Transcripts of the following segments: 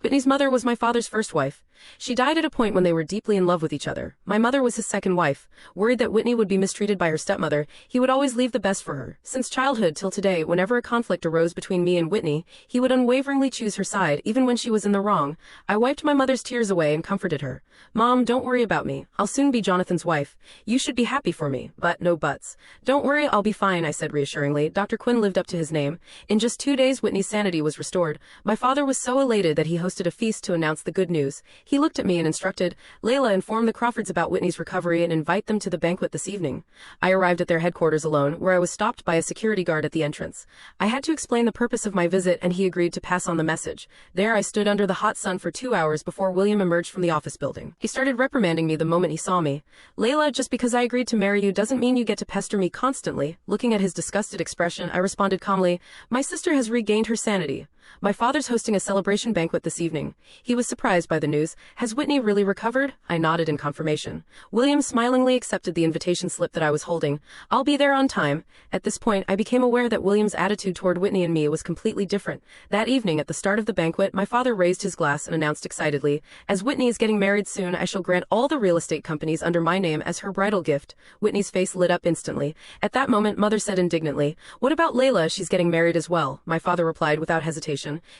Whitney's mother was my father's first wife. She died at a point when they were deeply in love with each other. My mother was his second wife. Worried that Whitney would be mistreated by her stepmother, he would always leave the best for her. Since childhood till today, whenever a conflict arose between me and Whitney, he would unwaveringly choose her side, even when she was in the wrong. I wiped my mother's tears away and comforted her. Mom, don't worry about me. I'll soon be Jonathan's wife. You should be happy for me. But no buts. Don't worry, I'll be fine, I said reassuringly. Dr. Quinn lived up to his name. In just 2 days, Whitney's sanity was restored. My father was so elated that he hosted a feast to announce the good news. He looked at me and instructed, Layla, inform the Crawfords about Whitney's recovery and invite them to the banquet this evening. I arrived at their headquarters alone, where I was stopped by a security guard at the entrance. I had to explain the purpose of my visit, and he agreed to pass on the message. There I stood under the hot sun for 2 hours before William emerged from the office building. He started reprimanding me the moment he saw me. Layla, just because I agreed to marry you doesn't mean you get to pester me constantly. Looking at his disgusted expression, I responded calmly, my sister has regained her sanity. My father's hosting a celebration banquet this evening. He was surprised by the news. Has Whitney really recovered? I nodded in confirmation. William smilingly accepted the invitation slip that I was holding. I'll be there on time. At this point, I became aware that William's attitude toward Whitney and me was completely different. That evening, at the start of the banquet, my father raised his glass and announced excitedly, as Whitney is getting married soon, I shall grant all the real estate companies under my name as her bridal gift. Whitney's face lit up instantly. At that moment, Mother said indignantly, what about Layla? She's getting married as well. My father replied without hesitation.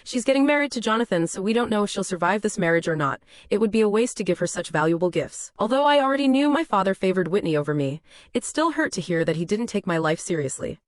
She's getting married to Jonathan, so we don't know if she'll survive this marriage or not. It would be a waste to give her such valuable gifts. Although I already knew my father favored Whitney over me, it still hurt to hear that he didn't take my life seriously.